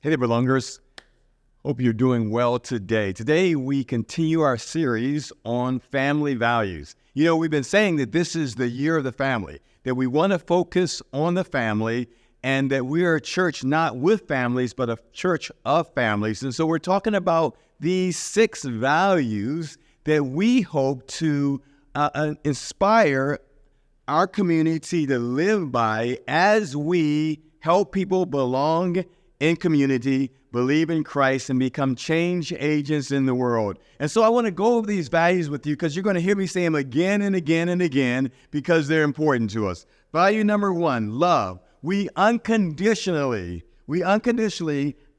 Hey there, belongers. Hope you're doing well today. Today, we continue our series on family values. You know, we've been saying that this is the year of the family, that we want to focus on the family, and that we are a church not with families, but a church of families. And so we're talking about these 6 values that we hope to inspire our community to live by as we help people belong in community, believe in Christ, and become change agents in the world. And so I want to go over these values with you because you're going to hear me say them again and again and again because they're important to us. Value number 1, love. We unconditionally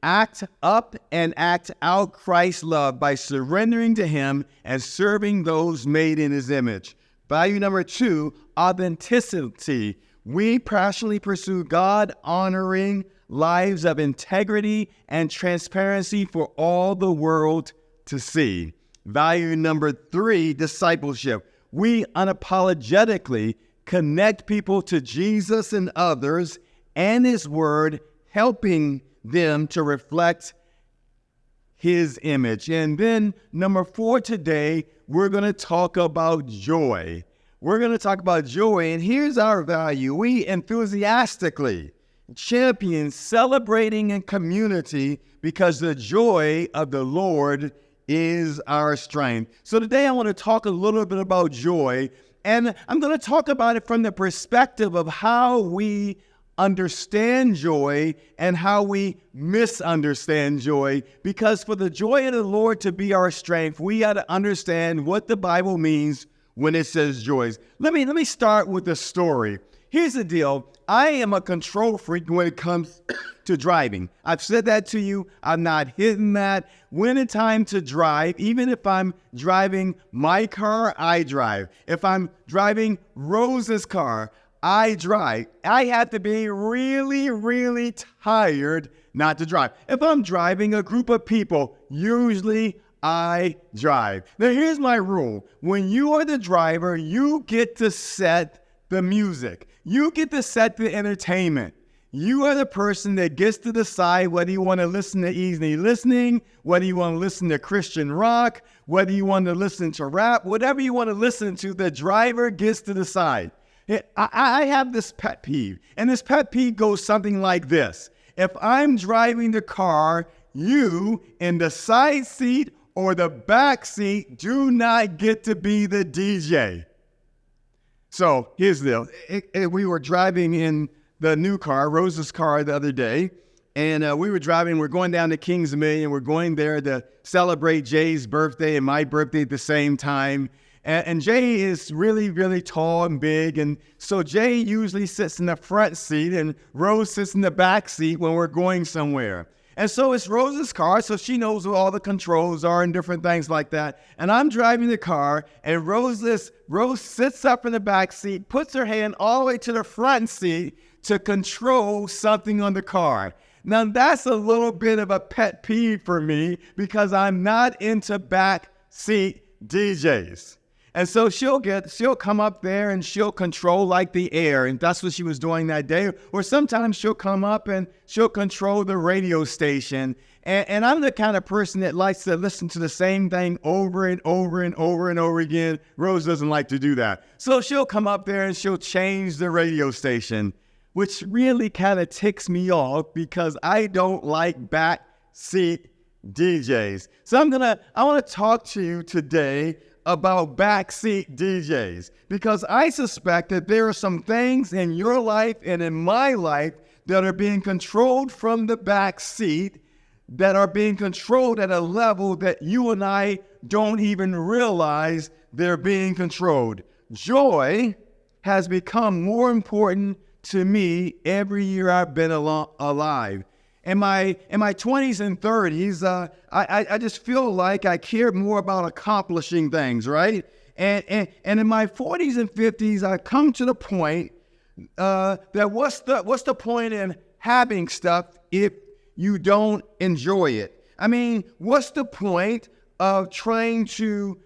act up and act out Christ's love by surrendering to Him and serving those made in His image. Value number 2, authenticity. We passionately pursue God-honoring lives of integrity and transparency for all the world to see. Value number 3, discipleship. We unapologetically connect people to Jesus and others and His Word, helping them to reflect His image. And then number 4 today, we're going to talk about joy. We're going to talk about joy, and here's our value. We enthusiastically champion celebrating in community because the joy of the Lord is our strength. So today I want to talk a little bit about joy, and I'm going to talk about it from the perspective of how we understand joy and how we misunderstand joy, because for the joy of the Lord to be our strength, we got to understand what the Bible means when it says joys. Let me start with a story. Here's the deal. I am a control freak when it comes to driving. I've said that to you. I'm not hidden that. When it's time to drive, even if I'm driving my car, I drive. If I'm driving Rose's car, I drive. I have to be really, really tired not to drive. If I'm driving a group of people, usually I drive. Now, here's my rule. When you are the driver, you get to set the music. You get to set the entertainment. You are the person that gets to decide whether you want to listen to easy listening, whether you want to listen to Christian rock, whether you want to listen to rap, whatever you want to listen to, the driver gets to decide. I have this pet peeve, and this pet peeve goes something like this. If I'm driving the car, you in the side seat or the back seat do not get to be the DJ. So here's the deal. We were driving in the new car, Rose's car, the other day, and we're going down to Kings Dominion. We're going there to celebrate Jay's birthday and my birthday at the same time. And Jay is really, really tall and big, and so Jay usually sits in the front seat, and Rose sits in the back seat when we're going somewhere. And so it's Rose's car, so she knows what all the controls are and different things like that. And I'm driving the car, and Rose sits up in the back seat, puts her hand all the way to the front seat to control something on the car. Now, that's a little bit of a pet peeve for me because I'm not into back seat DJs. And so she'll come up there and she'll control like the air. And that's what she was doing that day. Or sometimes she'll come up and she'll control the radio station. And I'm the kind of person that likes to listen to the same thing over and over and over and over again. Rose doesn't like to do that. So she'll come up there and she'll change the radio station, which really kind of ticks me off because I don't like back seat DJs. So I want to talk to you today about backseat DJs, because I suspect that there are some things in your life and in my life that are being controlled from the back seat, that are being controlled at a level that you and I don't even realize they're being controlled. Joy has become more important to me every year I've been alive. In my 20s and 30s, I just feel like I care more about accomplishing things, right? And in my 40s and 50s, I come to the point that what's the point in having stuff if you don't enjoy it? I mean, what's the point of trying to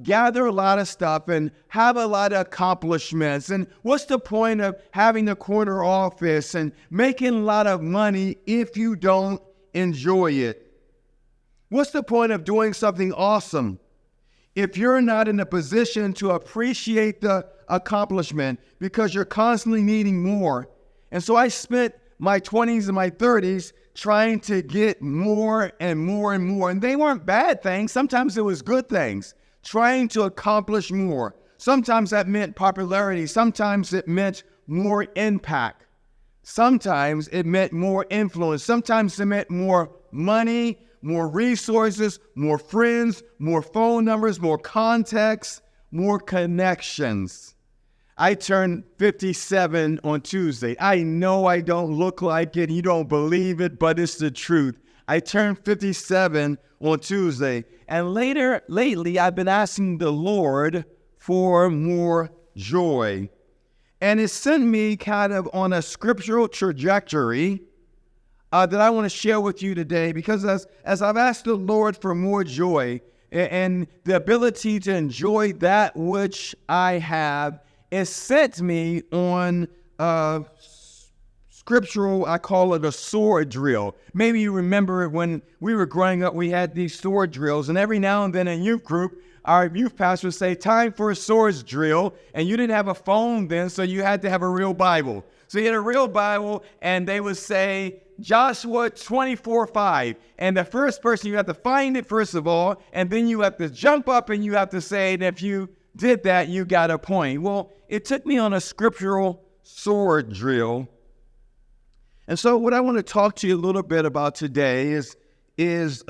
gather a lot of stuff and have a lot of accomplishments? And what's the point of having the corner office and making a lot of money if you don't enjoy it? What's the point of doing something awesome if you're not in a position to appreciate the accomplishment because you're constantly needing more? And so I spent my 20s and my 30s trying to get more and more and more. And they weren't bad things. Sometimes it was good things, trying to accomplish more. Sometimes that meant popularity. Sometimes it meant more impact. Sometimes it meant more influence. Sometimes it meant more money, more resources, more friends, more phone numbers, more contacts, more connections. I turned 57 on Tuesday. I know I don't look like it. You don't believe it, but it's the truth. I turned 57 on Tuesday. And lately, I've been asking the Lord for more joy. And it sent me kind of on a scriptural trajectory that I want to share with you today, because as I've asked the Lord for more joy and the ability to enjoy that which I have, it sent me on scriptural, I call it a sword drill. Maybe you remember when we were growing up, we had these sword drills, and every now and then in youth group, our youth pastor would say, time for a swords drill, and you didn't have a phone then, so you had to have a real Bible. So you had a real Bible, and they would say, Joshua 24:5. And the first person, you have to find it first of all, and then you have to jump up and you have to say, and if you did that, you got a point. Well, it took me on a scriptural sword drill. And so what I want to talk to you a little bit about today is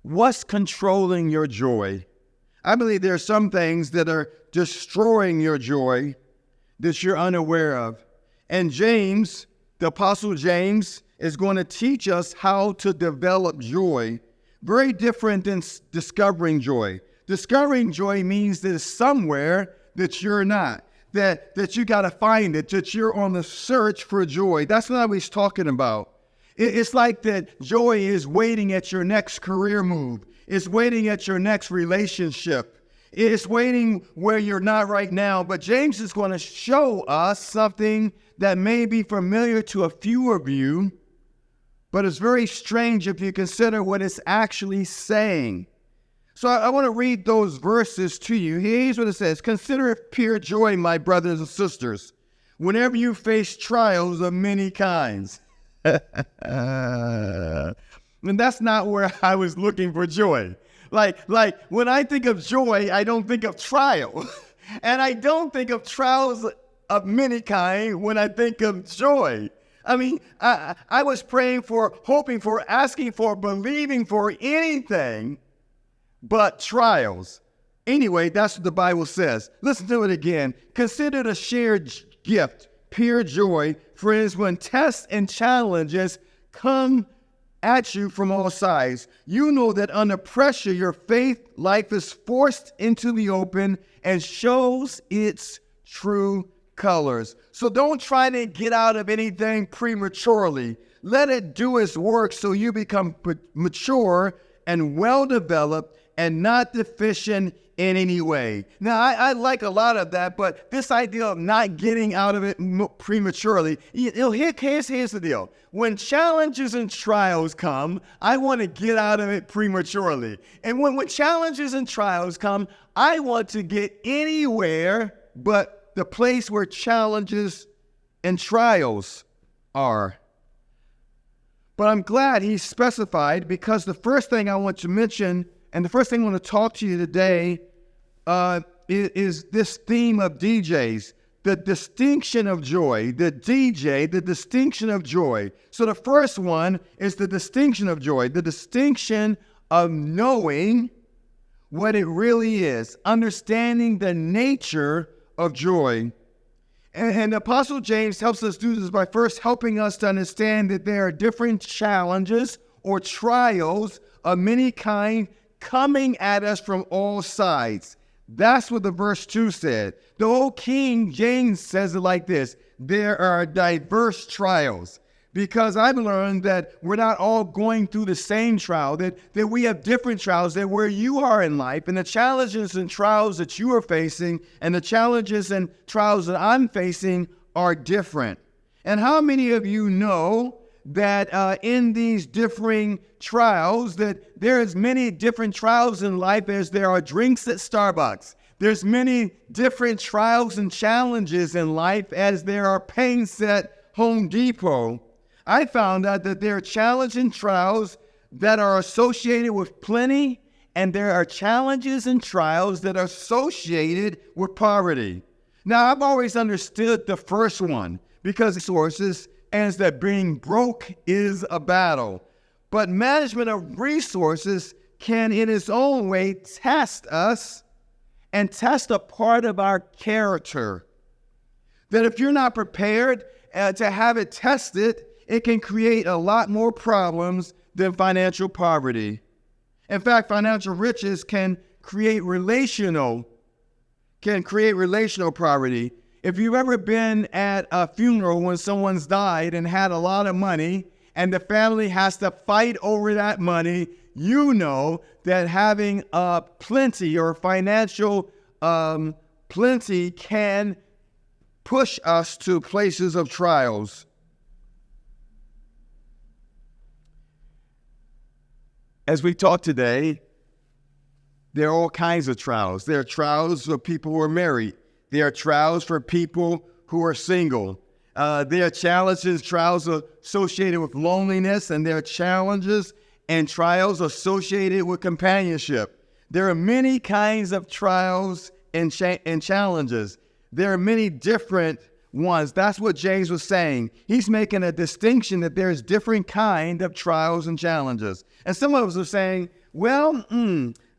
what's controlling your joy. I believe there are some things that are destroying your joy that you're unaware of. And James, the Apostle James, is going to teach us how to develop joy. Very different than discovering joy. Discovering joy means that it's somewhere that you're not, that you got to find it, that you're on the search for joy. That's what I was talking about. It's like that joy is waiting at your next career move. It's waiting at your next relationship. It's waiting where you're not right now. But James is going to show us something that may be familiar to a few of you, but it's very strange if you consider what it's actually saying. So I want to read those verses to you. Here's what it says. Consider it pure joy, my brothers and sisters, whenever you face trials of many kinds. And that's not where I was looking for joy. Like when I think of joy, I don't think of trial. And I don't think of trials of many kind when I think of joy. I mean, I was praying for, hoping for, asking for, believing for anything but trials. Anyway, that's what the Bible says. Listen to it again. Consider it a shared gift, pure joy, friends, when tests and challenges come at you from all sides. You know that under pressure, your faith life is forced into the open and shows its true colors. So don't try to get out of anything prematurely. Let it do its work so you become mature and well-developed and not deficient in any way. Now, I like a lot of that, but this idea of not getting out of it prematurely, here's the deal. When challenges and trials come, I want to get out of it prematurely. And when challenges and trials come, I want to get anywhere but the place where challenges and trials are. But I'm glad he specified, because the first thing I want to mention and the first thing I want to talk to you today is this theme of DJs, the distinction of joy, the distinction of joy. So the first one is the distinction of joy, the distinction of knowing what it really is, understanding the nature of joy. And the Apostle James helps us do this by first helping us to understand that there are different challenges or trials of many kinds coming at us from all sides. That's what the verse 2 said. The old King James says it like this: there are diverse trials. because I've learned that we're not all going through the same trial, that we have different trials, that where you are in life and the challenges and trials that you are facing and the challenges and trials that I'm facing are different. And how many of you know that in these differing trials, that there is many different trials in life as there are drinks at Starbucks. There's many different trials and challenges in life as there are paints at Home Depot. I found out that there are challenging trials that are associated with plenty, and there are challenges and trials that are associated with poverty. Now, I've always understood the first one because sources as that being broke is a battle. But management of resources can, in its own way, test us and test a part of our character. That if you're not prepared to have it tested, it can create a lot more problems than financial poverty. In fact, financial riches can create relational poverty. If you've ever been at a funeral when someone's died and had a lot of money, and the family has to fight over that money, you know that having plenty or financial plenty can push us to places of trials. As we talk today, there are all kinds of trials. There are trials for people who are married. There are trials for people who are single. There are challenges, trials associated with loneliness, and there are challenges and trials associated with companionship. There are many kinds of trials and challenges. There are many different ones. That's what James was saying. He's making a distinction that there's different kind of trials and challenges. And some of us are saying, well,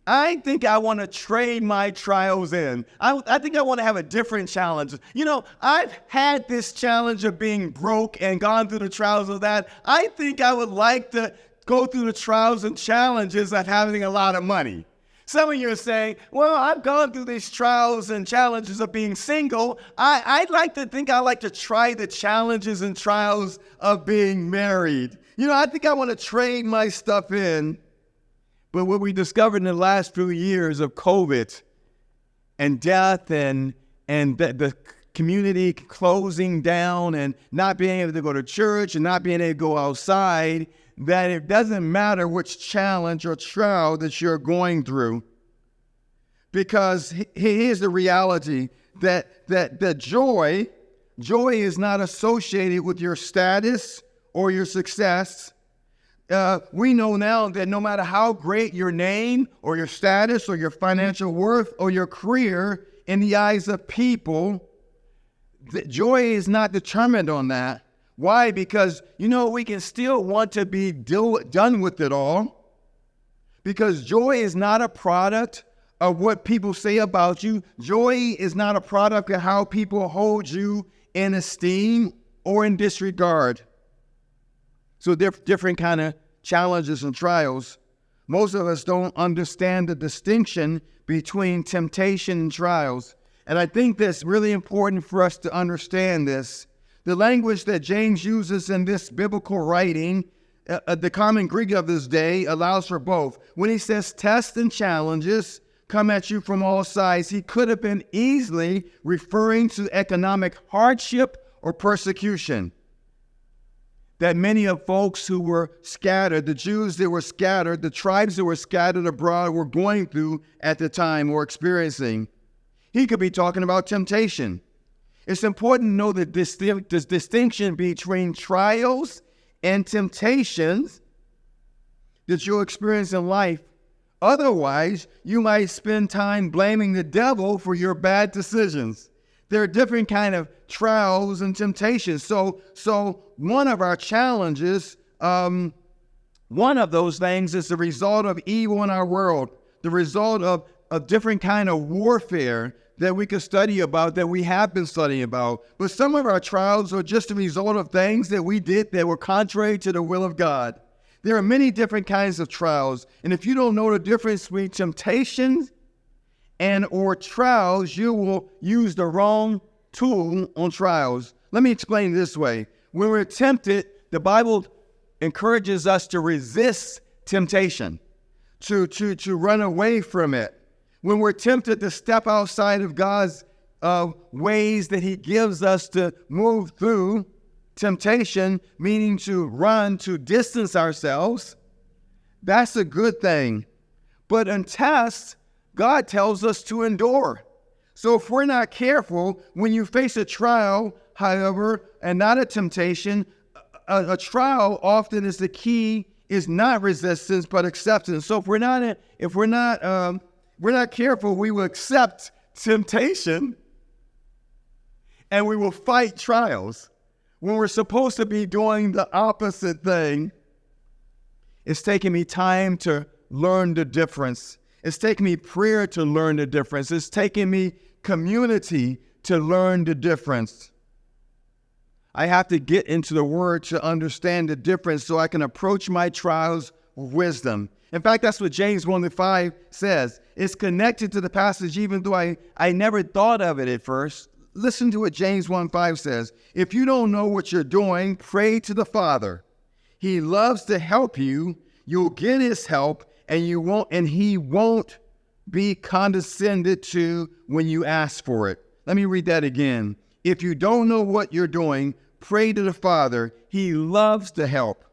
I think I want to trade my trials in. I think I want to have a different challenge. You know, I've had this challenge of being broke and gone through the trials of that. I think I would like to go through the trials and challenges of having a lot of money. Some of you are saying, well, I've gone through these trials and challenges of being single. I'd like to think I like to try the challenges and trials of being married. You know, I think I want to trade my stuff in. But what we discovered in the last few years of COVID and death and the community closing down and not being able to go to church and not being able to go outside, that it doesn't matter which challenge or trial that you're going through. Because here's the reality that joy is not associated with your status or your success. We know now that no matter how great your name or your status or your financial worth or your career in the eyes of people, that joy is not determined on that. Why? Because, you know, we can still want to be done with it all. Because joy is not a product of what people say about you. Joy is not a product of how people hold you in esteem or in disregard. So different kind of challenges and trials. Most of us don't understand the distinction between temptation and trials. And I think that's really important for us to understand this. The language that James uses in this biblical writing, the common Greek of this day, allows for both. When he says tests and challenges come at you from all sides, he could have been easily referring to economic hardship or persecution that many of folks who were scattered, the Jews that were scattered, the tribes that were scattered abroad were going through at the time or experiencing. He could be talking about temptation. It's important to know the distinction between trials and temptations that you'll experience in life. Otherwise, you might spend time blaming the devil for your bad decisions. There are different kind of trials and temptations. So one of our challenges, one of those things is the result of evil in our world, the result of different kind of warfare that we could study about, that we have been studying about. But some of our trials are just a result of things that we did that were contrary to the will of God. There are many different kinds of trials. And if you don't know the difference between temptations and or trials, you will use the wrong tool on trials. Let me explain this way. When we're tempted, the Bible encourages us to resist temptation, to run away from it. When we're tempted to step outside of God's ways that he gives us to move through temptation, meaning to run, to distance ourselves, that's a good thing. But in tests, God tells us to endure. So if we're not careful, when you face a trial, however, and not a temptation, a trial often is the key, is not resistance, but acceptance. So if we're not careful, we will accept temptation and we will fight trials when we're supposed to be doing the opposite thing. It's taken me time to learn the difference. It's taken me prayer to learn the difference. It's taken me community to learn the difference. I have to get into the Word to understand the difference so I can approach my trials with wisdom. In fact, that's what James 1:5 says. It's connected to the passage even though I never thought of it at first. Listen to what James 1:5 says. If you don't know what you're doing, pray to the Father. He loves to help you. You'll get his help and he won't be condescended to when you ask for it. Let me read that again. If you don't know what you're doing, pray to the Father. He loves to help.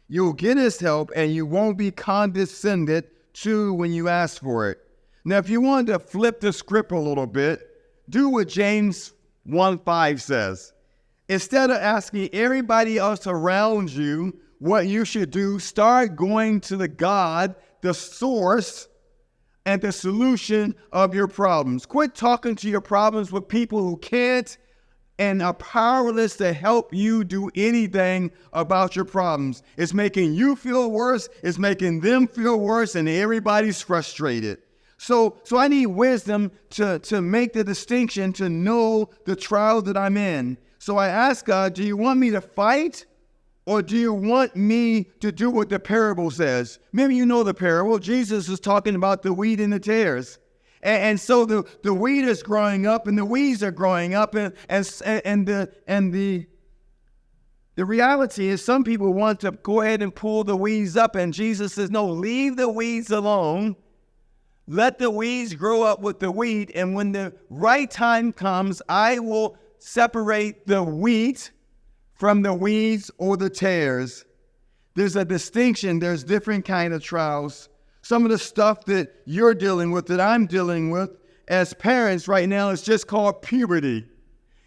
You'll get his help and you won't be condescended to when you ask for it. Now, if you want to flip the script a little bit, do what James 1:5 says. Instead of asking everybody else around you what you should do, start going to the God, the source, and the solution of your problems. Quit talking to your problems with people who can't and are powerless to help you do anything about your problems. It's making you feel worse, it's making them feel worse, and everybody's frustrated. So I need wisdom to make the distinction, to know the trial that I'm in. So I ask God, do you want me to fight? Or do you want me to do what the parable says? Maybe you know the parable. Jesus is talking about the wheat and the tares. And so the wheat is growing up and the weeds are growing up. And the reality is some people want to go ahead and pull the weeds up. And Jesus says, no, leave the weeds alone. Let the weeds grow up with the wheat. And when the right time comes, I will separate the wheat from the weeds or the tares. There's a distinction. There's different kind of trials. Some of the stuff that you're dealing with, that I'm dealing with as parents right now, is just called puberty.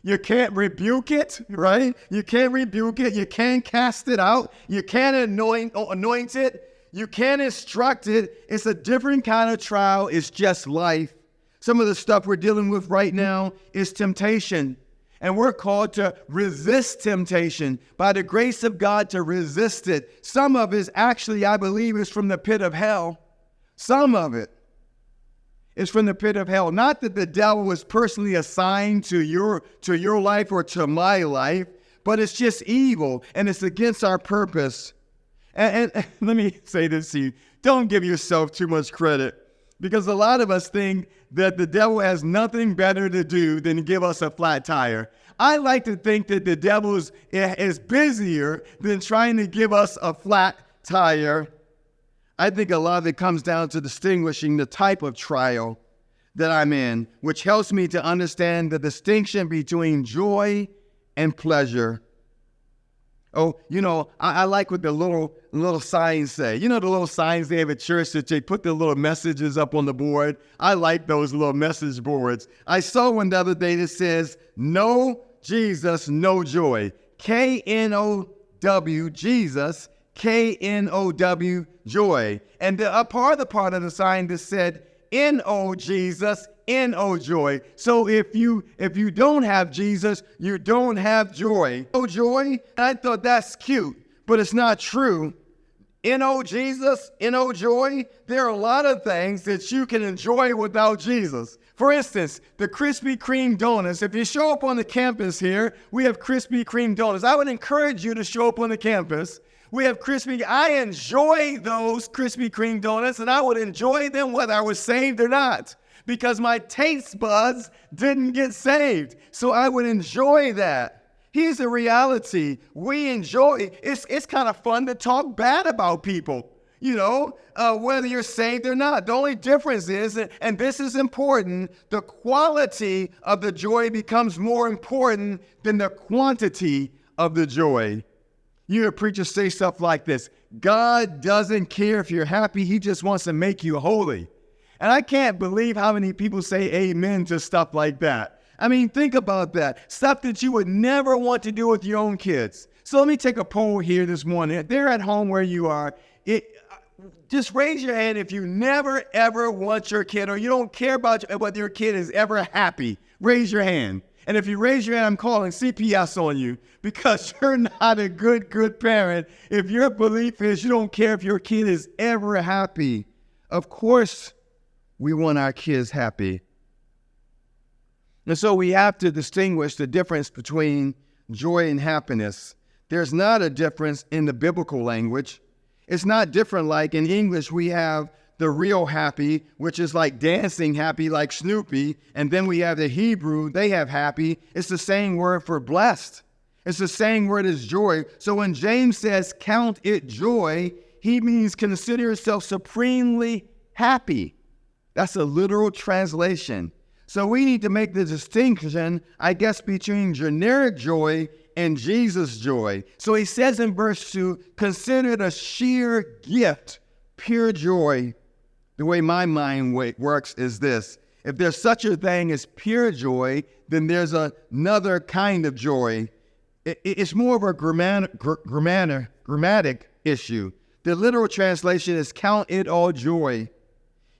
You can't rebuke it, right? You can't rebuke it. You can't cast it out. You can't anoint it. You can't instruct it. It's a different kind of trial. It's just life. Some of the stuff we're dealing with right now is temptation. And we're called to resist temptation. By the grace of God, to resist it. Some of it actually, I believe, is from the pit of hell. Some of it is from the pit of hell. Not that the devil was personally assigned to your life or to my life, but it's just evil and it's against our purpose. And let me say this to you. Don't give yourself too much credit, because a lot of us think that the devil has nothing better to do than give us a flat tire. I like to think that the devil is busier than trying to give us a flat tire. I think a lot of it comes down to distinguishing the type of trial that I'm in, which helps me to understand the distinction between joy and pleasure. Oh, I like what the little signs say. The little signs they have at church that they put the little messages up on the board. I like those little message boards. I saw one the other day that says, "No Jesus, no joy." K-N-O-W, Jesus, K-N-O-W, joy. And the part of the sign that said, N-O, Jesus, N-O, joy. So if you don't have Jesus, you don't have joy. No joy? I thought that's cute, but it's not true. N-O, Jesus, N-O, joy. There are a lot of things that you can enjoy without Jesus. For instance, the Krispy Kreme donuts. If you show up on the campus here, we have Krispy Kreme donuts. I would encourage you to show up on the campus. We have I enjoy those Krispy Kreme donuts, and I would enjoy them whether I was saved or not, because my taste buds didn't get saved. So I would enjoy that. Here's the reality. We enjoy, it's kind of fun to talk bad about people, whether you're saved or not. The only difference is, and this is important, the quality of the joy becomes more important than the quantity of the joy. You hear preachers say stuff like this: God doesn't care if you're happy, he just wants to make you holy. And I can't believe how many people say amen to stuff like that. I mean, think about that. Stuff that you would never want to do with your own kids. So let me take a poll here this morning. They're at home where you are. Just raise your hand if you never, ever want your kid, or you don't care about whether your kid is ever happy. Raise your hand. And if you raise your hand, I'm calling CPS on you, because you're not a good parent if your belief is you don't care if your kid is ever happy. Of course, we want our kids happy. And so we have to distinguish the difference between joy and happiness. There's not a difference in the biblical language. It's not different like in English we have the real happy, which is like dancing happy like Snoopy. And then we have the Hebrew, they have happy. It's the same word for blessed. It's the same word as joy. So when James says count it joy, he means consider yourself supremely happy. That's a literal translation. So we need to make the distinction, I guess, between generic joy and Jesus' joy. So he says in verse 2, consider it a sheer gift, pure joy. The way my mind works is this: if there's such a thing as pure joy, then there's another kind of joy. It's more of a grammatic issue. The literal translation is count it all joy.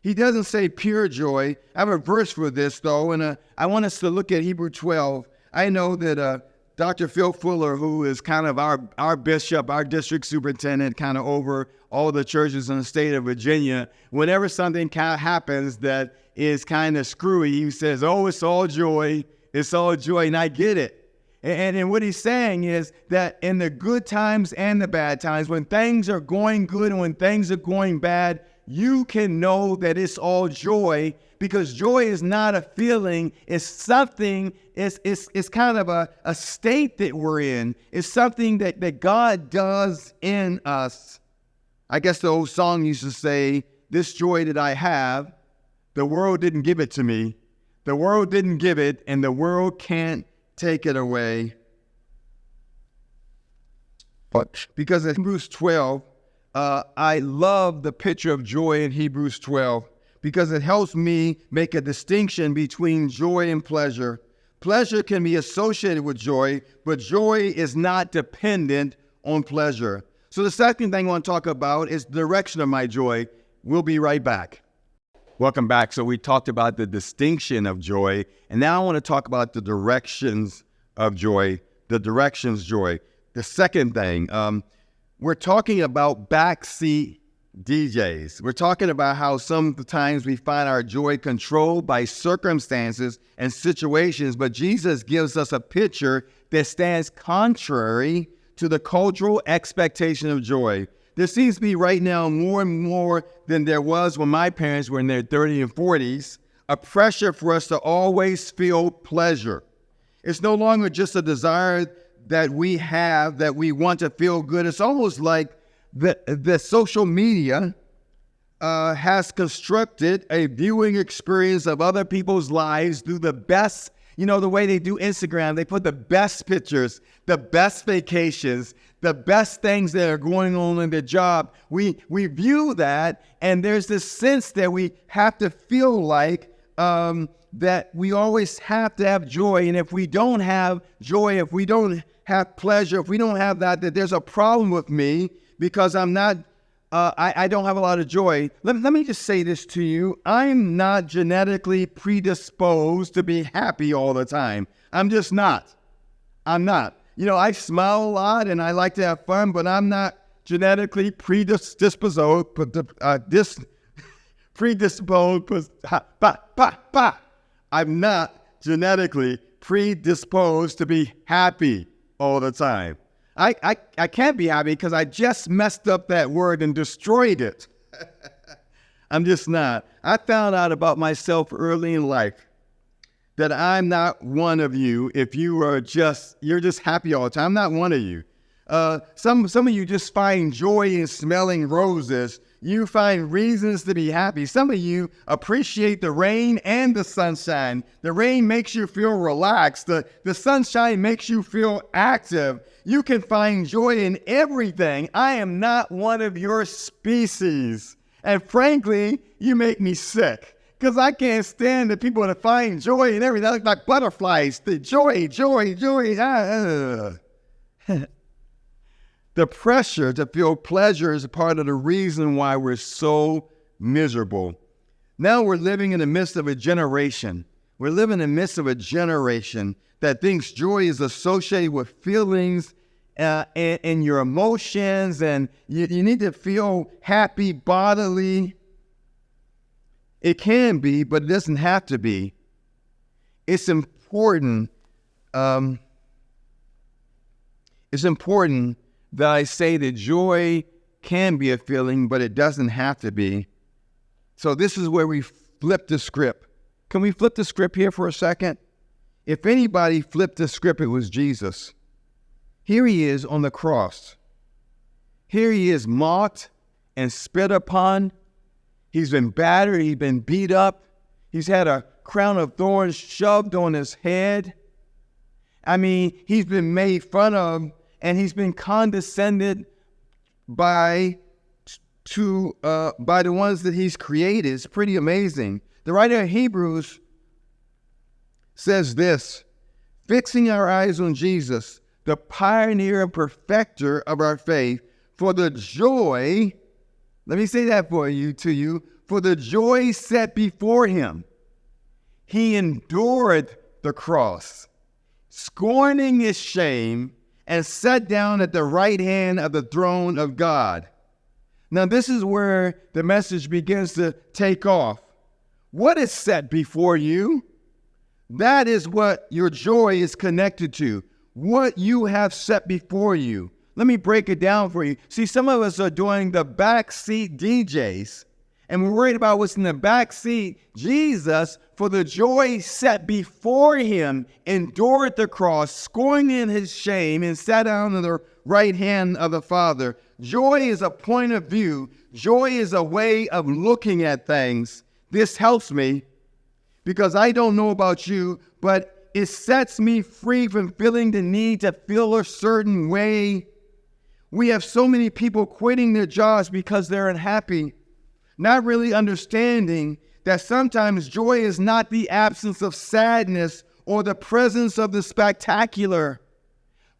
He doesn't say pure joy. I have a verse for this, though, and I want us to look at Hebrews 12. I know that Dr. Phil Fuller, who is kind of our bishop, our district superintendent, kind of over all the churches in the state of Virginia, whenever something kind of happens that is kind of screwy, he says, oh, it's all joy, and I get it. And what he's saying is that in the good times and the bad times, when things are going good and when things are going bad, you can know that it's all joy, because joy is not a feeling. It's something, it's kind of a state that we're in. It's something that God does in us. I guess the old song used to say, this joy that I have, the world didn't give it to me. The world didn't give it, and the world can't take it away. But because in Hebrews 12, I love the picture of joy in Hebrews 12 because it helps me make a distinction between joy and pleasure. Pleasure can be associated with joy, but joy is not dependent on pleasure. So the second thing I want to talk about is the direction of my joy. We'll be right back. Welcome back. So we talked about the distinction of joy, and now I want to talk about the directions of joy, the directions joy. The second thing, we're talking about backseat DJs. We're talking about how sometimes we find our joy controlled by circumstances and situations, but Jesus gives us a picture that stands contrary to the cultural expectation of joy. There seems to be right now more and more than there was when my parents were in their 30s and 40s, a pressure for us to always feel pleasure. It's no longer just a desire that we have, that we want to feel good. It's almost like the social media has constructed a viewing experience of other people's lives through the best, the way they do Instagram, they put the best pictures, the best vacations, the best things that are going on in their job. We view that, and there's this sense that we have to feel like that we always have to have joy. And if we don't have joy, if we don't have pleasure, if we don't have that there's a problem with me because I'm not, I don't have a lot of joy. Let me just say this to you. I'm not genetically predisposed to be happy all the time. I'm just not. I'm not. I smile a lot and I like to have fun, but I'm not genetically predisposed. I'm not genetically predisposed to be happy all the time. I can't be happy because I just messed up that word and destroyed it. I'm just not. I found out about myself early in life that I'm not one of you if you're just happy all the time. I'm not one of you. Some of you just find joy in smelling roses. You find reasons to be happy. Some of you appreciate the rain and the sunshine. The rain makes you feel relaxed. The sunshine makes you feel active. You can find joy in everything. I am not one of your species. And frankly, you make me sick because I can't stand the people that find joy in everything. They look like butterflies. The joy. The pressure to feel pleasure is a part of the reason why we're so miserable. Now we're living in the midst of a generation. We're living in the midst of a generation that thinks joy is associated with feelings and your emotions, and you need to feel happy bodily. It can be, but it doesn't have to be. It's important. It's important that I say that joy can be a feeling, but it doesn't have to be. So this is where we flip the script. Can we flip the script here for a second? If anybody flipped the script, it was Jesus. Here he is on the cross. Here he is mocked and spit upon. He's been battered. He's been beat up. He's had a crown of thorns shoved on his head. I mean, he's been made fun of, and he's been condescended by the ones that he's created. It's pretty amazing. The writer of Hebrews says this: fixing our eyes on Jesus, the pioneer and perfecter of our faith, for the joy, let me say that to you, for the joy set before him, he endured the cross, scorning its shame, and sat down at the right hand of the throne of God. Now, this is where the message begins to take off. What is set before you? That is what your joy is connected to. What you have set before you. Let me break it down for you. See, some of us are doing the backseat DJs, and we're worried about what's in the back seat. Jesus, for the joy set before him, endured the cross, scorning his shame, and sat down at the right hand of the Father. Joy is a point of view. Joy is a way of looking at things. This helps me because I don't know about you, but it sets me free from feeling the need to feel a certain way. We have so many people quitting their jobs because they're unhappy, not really understanding that sometimes joy is not the absence of sadness or the presence of the spectacular.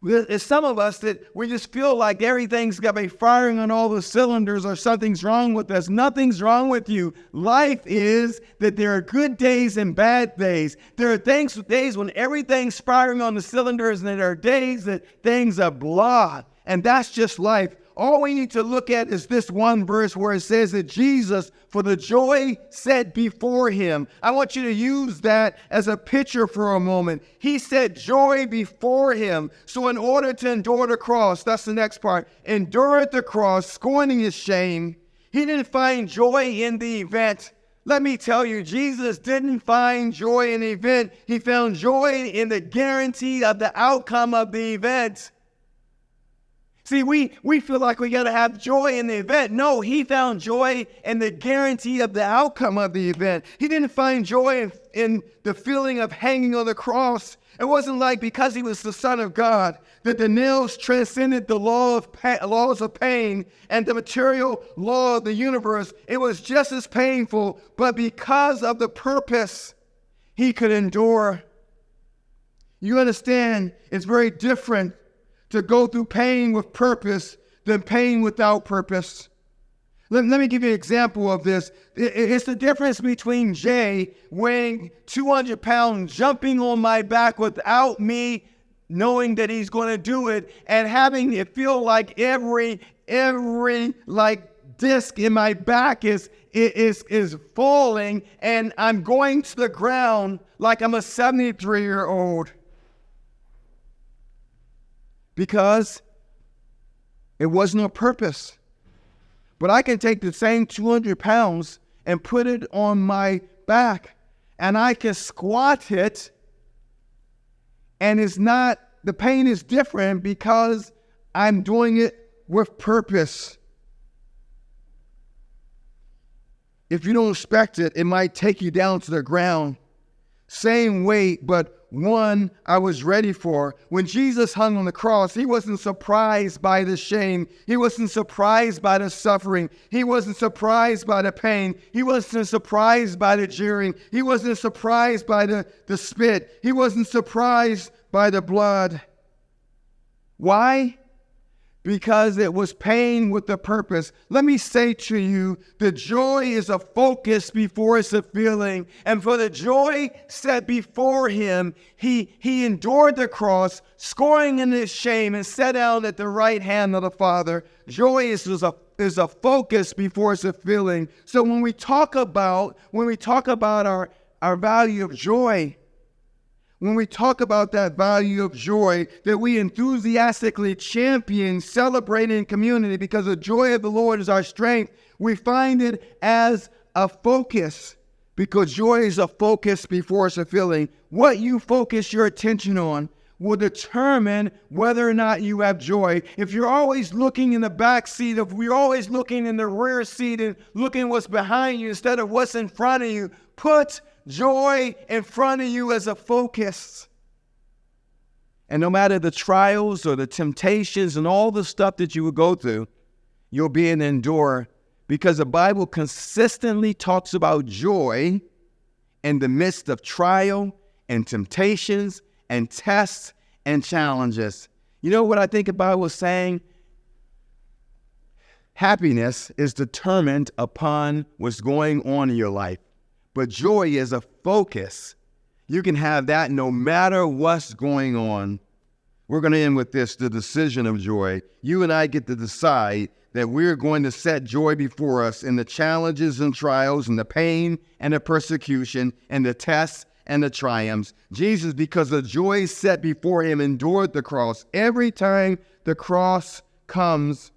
There's some of us that we just feel like everything's got to be firing on all the cylinders or something's wrong with us. Nothing's wrong with you. Life is that there are good days and bad days. There are days when everything's firing on the cylinders, and there are days that things are blah. And that's just life. All we need to look at is this one verse where it says that Jesus, for the joy set before him. I want you to use that as a picture for a moment. He set joy before him. So in order to endure the cross, that's the next part, endure the cross, scorning his shame. He didn't find joy in the event. Let me tell you, Jesus didn't find joy in the event. He found joy in the guarantee of the outcome of the event. See, we feel like we got to have joy in the event. No, he found joy in the guarantee of the outcome of the event. He didn't find joy in the feeling of hanging on the cross. It wasn't like because he was the Son of God that the nails transcended the laws of pain and the material law of the universe. It was just as painful, but because of the purpose, he could endure. You understand, it's very different to go through pain with purpose than pain without purpose. Let me give you an example of this. It's the difference between Jay weighing 200 pounds, jumping on my back without me knowing that he's going to do it, and having it feel like every disc in my back is falling, and I'm going to the ground like I'm a 73-year-old. Because it wasn't a purpose. But I can take the same 200 pounds and put it on my back, and I can squat it, and the pain is different because I'm doing it with purpose. If you don't respect it, it might take you down to the ground. Same weight, but one I was ready for. When Jesus hung on the cross, he wasn't surprised by the shame. He wasn't surprised by the suffering. He wasn't surprised by the pain. He wasn't surprised by the jeering. He wasn't surprised by the spit. He wasn't surprised by the blood. Why? Because it was pain with a purpose. Let me say to you, the joy is a focus before it's a feeling. And for the joy set before him, he endured the cross, scoring in his shame, and sat down at the right hand of the Father. Joy is a focus before it's a feeling. So when we talk about our value of joy, when we talk about that value of joy that we enthusiastically champion, celebrate in community because the joy of the Lord is our strength, we find it as a focus because joy is a focus before it's a feeling. What you focus your attention on will determine whether or not you have joy. If you're always looking in the back seat, if we're always looking in the rear seat and looking what's behind you instead of what's in front of you, put joy in front of you as a focus. And no matter the trials or the temptations and all the stuff that you will go through, you'll be able to endure because the Bible consistently talks about joy in the midst of trial and temptations and tests and challenges. You know what I think the Bible was saying? Happiness is determined upon what's going on in your life. But joy is a focus. You can have that no matter what's going on. We're going to end with this, the decision of joy. You and I get to decide that we're going to set joy before us in the challenges and trials and the pain and the persecution and the tests and the triumphs. Jesus, because the joy set before him, endured the cross. Every time the cross comes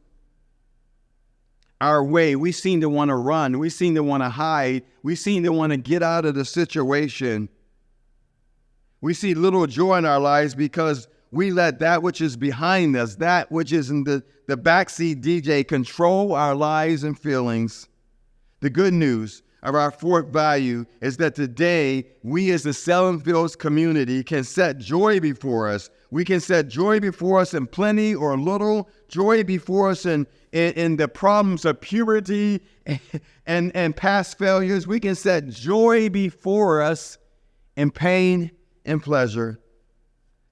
our way, we seem to want to run. We seem to want to hide. We seem to want to get out of the situation. We see little joy in our lives because we let that which is behind us, that which is in the backseat DJ, control our lives and feelings. The good news of our fourth value is that today we as the Selling Fields community can set joy before us. We can set joy before us in plenty or little, joy before us in the problems of puberty and past failures. We can set joy before us in pain and pleasure.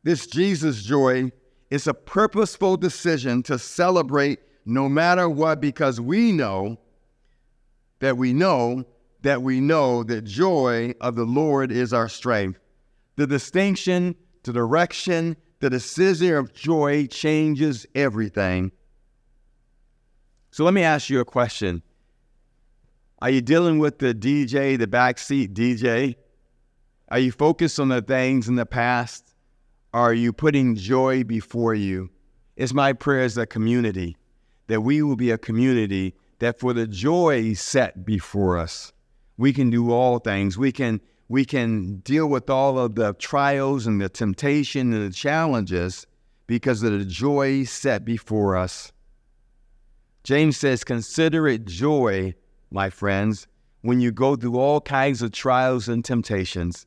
This Jesus joy is a purposeful decision to celebrate no matter what, because we know that the joy of the Lord is our strength. The distinction, the direction, the decision of joy changes everything. So let me ask you a question. Are you dealing with the DJ, the backseat DJ? Are you focused on the things in the past? Or are you putting joy before you? It's my prayer as a community that we will be a community that for the joy set before us, we can do all things. We can deal with all of the trials and the temptation and the challenges because of the joy set before us. James says, consider it joy, my friends, when you go through all kinds of trials and temptations,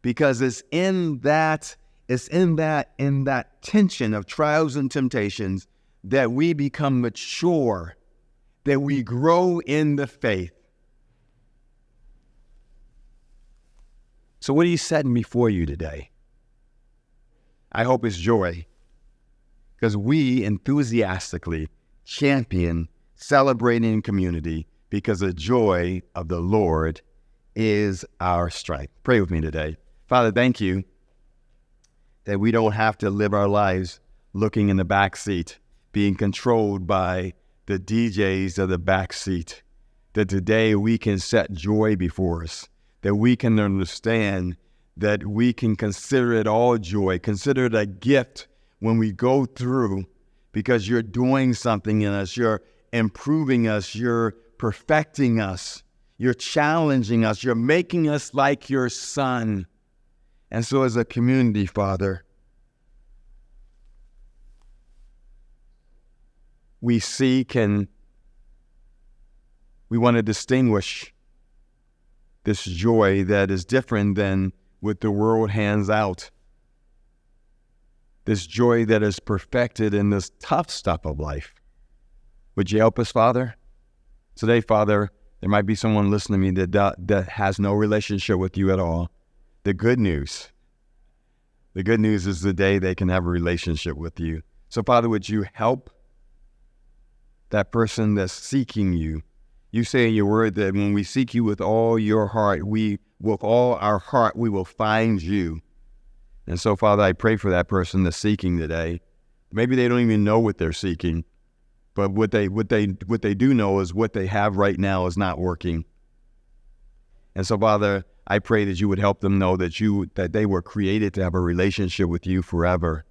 because it's in that tension of trials and temptations that we become mature, that we grow in the faith. So what are you setting before you today? I hope it's joy, because we enthusiastically champion celebrating in community because the joy of the Lord is our strength. Pray with me today. Father, thank you that we don't have to live our lives looking in the back seat, being controlled by the DJs of the back seat, that today we can set joy before us, that we can understand that we can consider it all joy, consider it a gift when we go through, because you're doing something in us, you're improving us, you're perfecting us. You're challenging us. You're making us like your Son. And so as a community, Father, we seek and we want to distinguish this joy that is different than what the world hands out. This joy that is perfected in this tough stuff of life. Would you help us, Father? Today, Father, there might be someone listening to me that has no relationship with you at all. The good news is the day they can have a relationship with you. So, Father, would you help that person that's seeking you? You say in your word that when we seek you with all your heart, with all our heart, we will find you. And so, Father, I pray for that person that's seeking today. Maybe they don't even know what they're seeking, but what they do know is what they have right now is not working. And so, Father, I pray that you would help them know that they were created to have a relationship with you forever.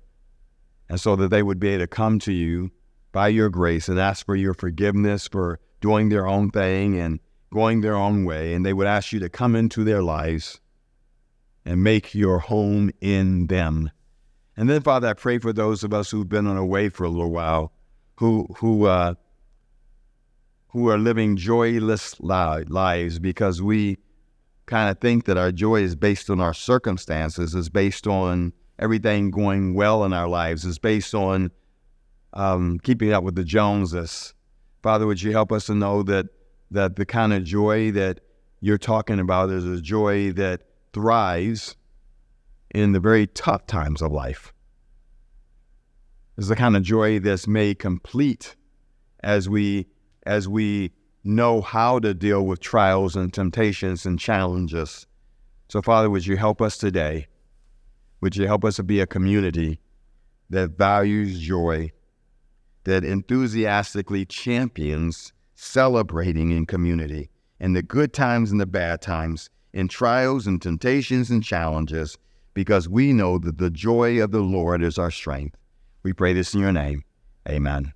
And so that they would be able to come to you by your grace and ask for your forgiveness for doing their own thing and going their own way. And they would ask you to come into their lives and make your home in them. And then, Father, I pray for those of us who've been on our way for a little while, who are living joyless lives because we kind of think that our joy is based on our circumstances, is based on everything going well in our lives, is based on keeping up with the Joneses. Father, would you help us to know that the kind of joy that you're talking about is a joy that thrives in the very tough times of life. It's the kind of joy that's made complete as we know how to deal with trials and temptations and challenges. So, Father, would you help us today? Would you help us to be a community that values joy, that enthusiastically champions celebrating in community, in the good times and the bad times, in trials and temptations and challenges, because we know that the joy of the Lord is our strength. We pray this in your name. Amen.